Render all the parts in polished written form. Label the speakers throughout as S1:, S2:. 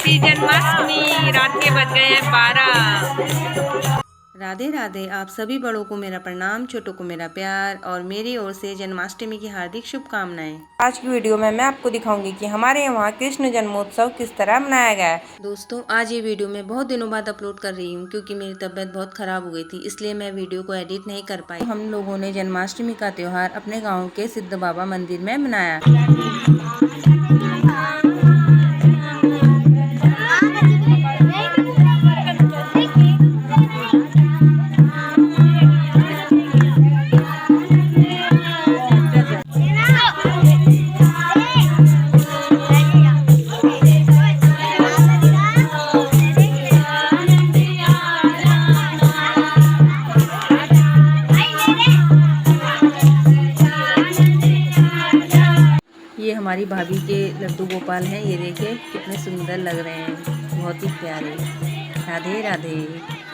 S1: श्री जन्माष्टमी। रात के बज गए हैं 12।
S2: राधे राधे। आप सभी बड़ों को मेरा प्रणाम, छोटों को मेरा प्यार और मेरी ओर से जन्माष्टमी की हार्दिक शुभकामनाएं। आज की वीडियो में मैं आपको दिखाऊंगी कि हमारे यहाँ कृष्ण जन्मोत्सव किस तरह मनाया गया है। दोस्तों, आज ये वीडियो मैं बहुत दिनों बाद अपलोड कर रही हूँ क्योंकि मेरी तबीयत बहुत खराब हो गई थी, इसलिए मैं वीडियो को एडिट नहीं कर पाई। हम लोगों ने जन्माष्टमी का त्योहार अपने गाँव के सिद्ध बाबा मंदिर में मनाया। ये हमारी भाभी के लड्डू गोपाल हैं। ये देखिए कितने सुंदर लग रहे हैं, बहुत ही प्यारे। राधे राधे।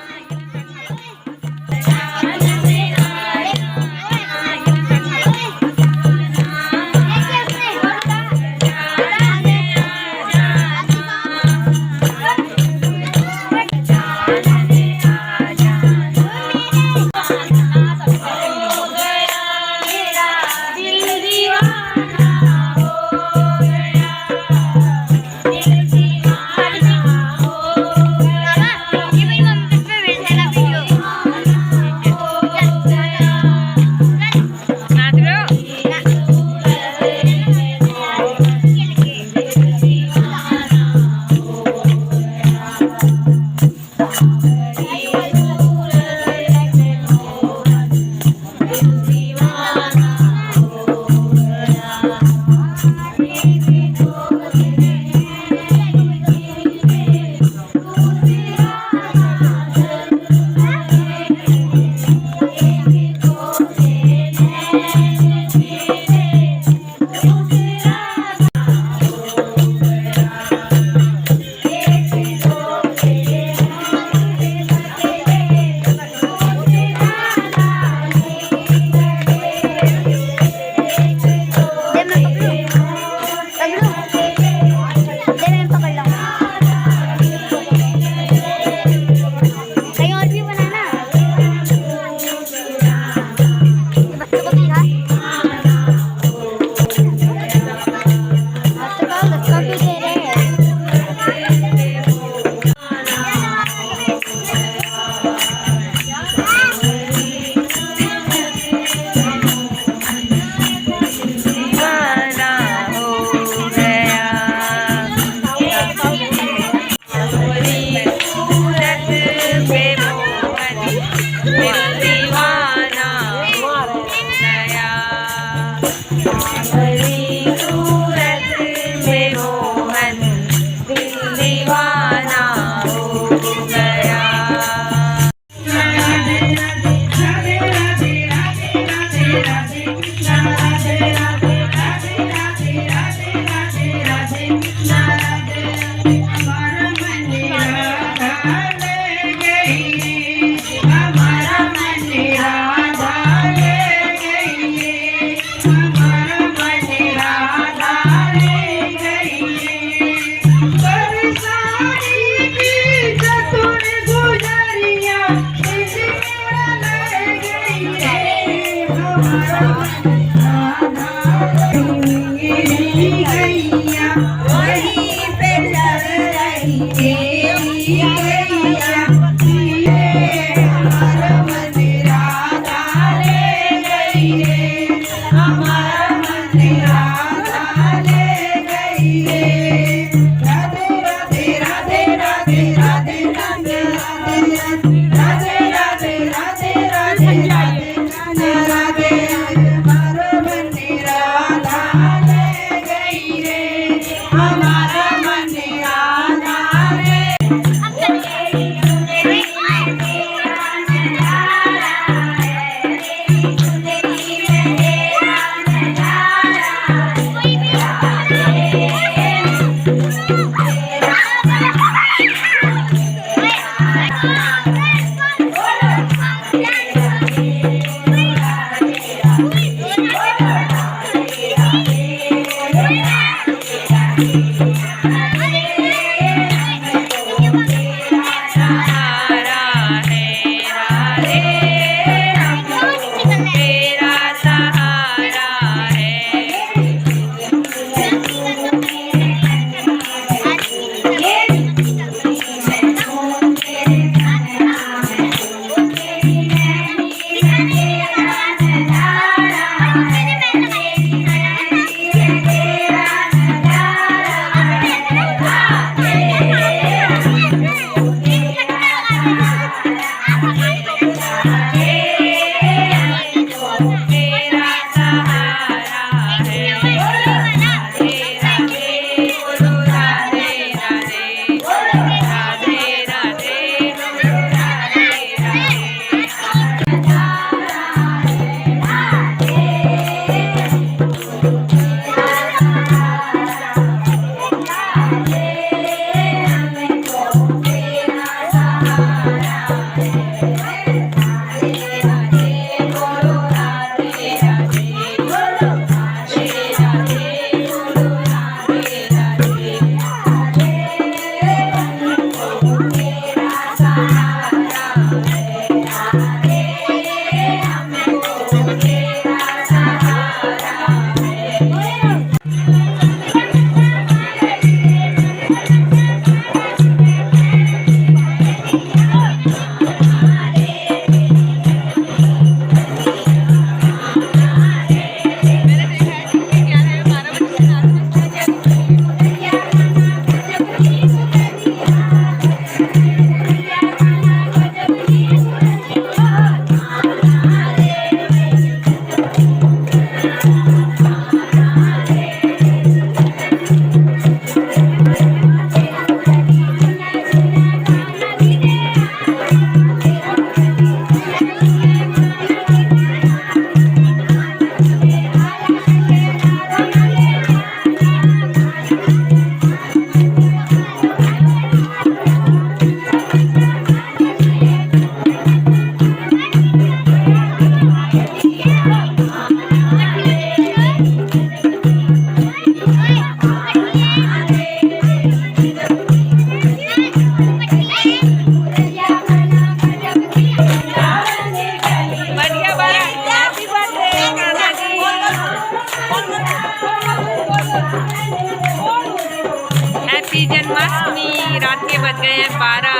S1: हैप्पी जन्माष्टमी। रात के बज गए हैं 12।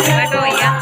S1: बैठो भैया।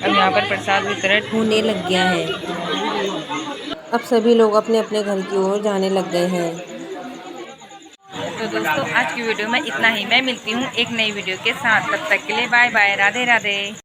S1: अब यहाँ पर प्रसाद वितरण
S2: होने लग गया है। अब सभी लोग अपने अपने घर की ओर जाने लग गए हैं।
S1: तो दोस्तों आज की वीडियो में इतना ही। मैं मिलती हूँ एक नई वीडियो के साथ। तब तक के लिए बाय बाय। राधे राधे।